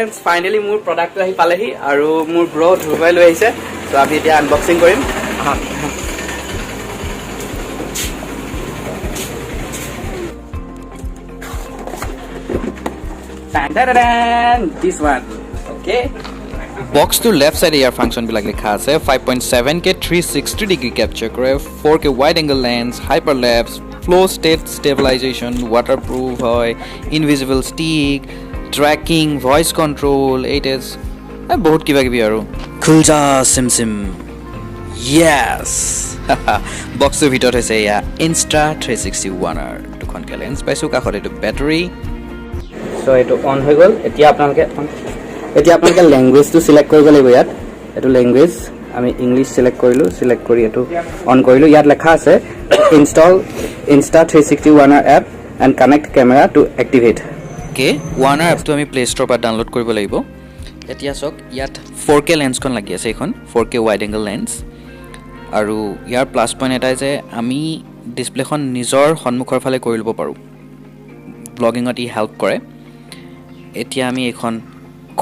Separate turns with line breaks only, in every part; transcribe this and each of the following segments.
Friends finally more product आহি পালেহি আৰু মোৰ ব্ৰ ধুবাই লৈ আহিছে তো আমি এতিয়া আনবক্সিং কৰিম This one, okay.
Box to left side ear function bilak likha ase 5.7K 360 degree capture kore 4K wide angle lens hyperlapse flow state stabilization waterproof hoy invisible stick tracking voice control it is bahut kiba kibi aru khulja sim yes box to bhitor hoise ya Insta 360 1R dukhon ke lens paisu ka khore to battery
so eto on hoi gol etia আপোনালোকে ল্যাঙ্গুৱেজটো select কৰিব লাগিব ইয়াত এটো language আমি English select কৰিলো select কৰি এটো on কৰিলো ইয়াত লেখা আছে install Insta 360 1R app and connect camera to activate
okay 1R app to আমি প্লে ষ্টৰ পৰা ডাউনলোড কৰিব লাগিব এতিয়া সক ইয়াত 4K লেন্স খন লাগি আছে এখন 4K wide angle lens আৰু ইয়াৰ প্লাস পইণ্ট এটা যে আমি ডিসপ্লেখন নিজৰ সন্মুখৰ ফালে কৰি লব পাৰো ব্লগিংত ই হেল্প কৰে এতিয়া আমি এখন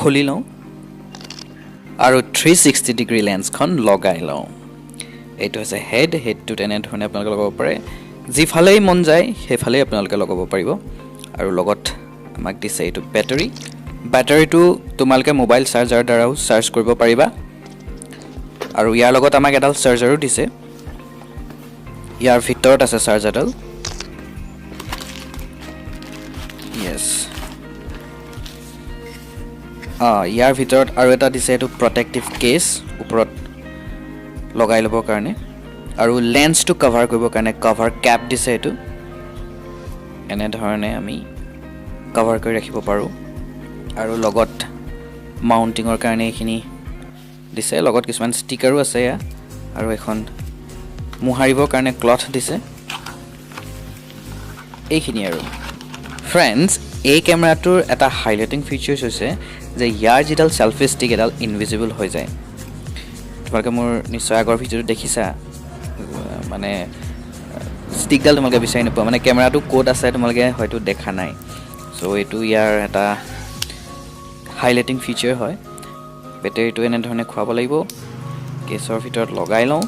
খুলি লওঁ আৰু 360 ডিগ্ৰী লেন্স খন লগাই লওঁ এটো আছে হেড টু টেনে ধৰণে আপোনালোকে লগাব পাৰে জিফালেই মন যায় হেফালে আপোনালোকে লগাব পাৰিব আৰু লগত আমাক দিছে এটো বেটাৰীটো তোমালোকে মোবাইল চাৰ্জাৰ দ্বাৰাও চাৰ্জ কৰিব পাৰিবা আৰু ইয়াৰ লগত আমাক এডাল চাৰ্জাৰো দিছে ইয়াৰ ভিতৰত আছে চাৰ্জাৰডাল yes ইয়াৰ ভিতৰত আৰু এটা দিছে এটো প্ৰটেক্টিভ কেস ওপৰত লগাই লব কাৰণে আৰু লেন্স টু কভাৰ কৰিব কাৰণে কভাৰ ক্যাপ দিছে এটো এনে ধৰণে আমি কভাৰ কৰি ৰাখিব পাৰো আৰু লগত মাউন্টিংৰ কাৰণে এখিনি দিছে লগত কিছুমান ষ্টিকাৰো আছে আৰু এখন মুহাৰিবৰ কাৰণে ক্লথ দিছে এইখিনি আৰু ফ্ৰেন্ডছ এই ক্যামেৰাটোৰ এটা হাইলাইটিং ফিচাৰ্স হৈছে যে ইয়াৰ যিডাল সেলফি ষ্টিক এডাল ইনভিজিবল হৈ যায় তোমালোকে মোৰ নিশ্চয় আগৰ ভিডিঅ'টো দেখিছা মানে ষ্টিকডাল তোমালোকে বিচাৰি নোপোৱা মানে ক্যামেৰাটো কোড আছে তোমালোকে হয়তো দেখা নাই সো এটো ইয়াৰ এটা হাইলাইটিং ফিচাৰ হয় বেটাৰীটো এনে ধৰণে খুৱাব লাগিব কেছৰ ভিতৰত লগাই লওঁ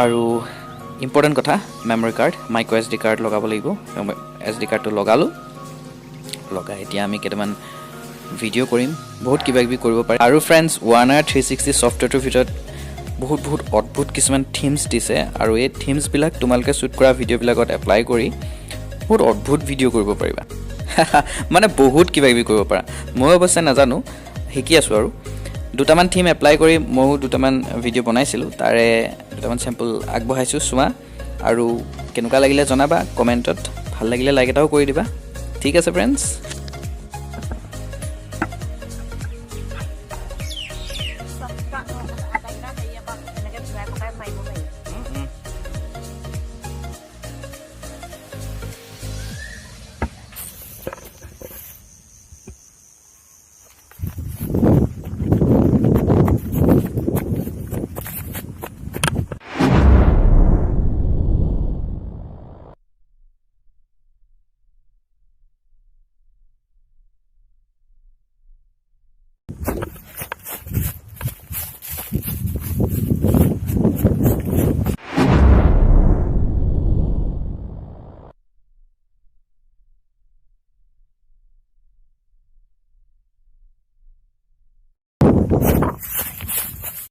আৰু ইম্পৰ্টেন্ট কথা memory card micro SD card লগাব লাগিব SD কাৰ্ডটো লগাই এতিয়া আমি কেটামান ভিডিও কৰিম বহুত কিবা কিবি কৰিব পাৰি আৰু ফ্ৰেন্ডছ 1R 360 সফটৱেৰটোৰ ভিতৰত বহুত অদ্ভুত কিছুমান থিমছ দিছে আৰু এই থিমছ বিলাক তোমালোকে শুট কৰা ভিডিও বিলাকত এপ্লাই কৰি বহুত অদ্ভুত ভিডিও কৰিব পাৰিবা মানে বহুত কিবা কিবি কৰিব পাৰা মই অৱশ্যে নাজানো শিকি আছো আৰু দুটামান থিম এপ্লাই কৰি মই দুটামান ভিডিও বনাইছিলো তাৰে দুটামান স্যাম্পল আগবঢ়াইছো চোৱা আৰু কেনেকুৱা লাগিলে জনাবা কমেন্টত ভাল লাগিলে লাইক এটাও কৰি দিবা ঠিক আছে ফ্ৰেন্ডছ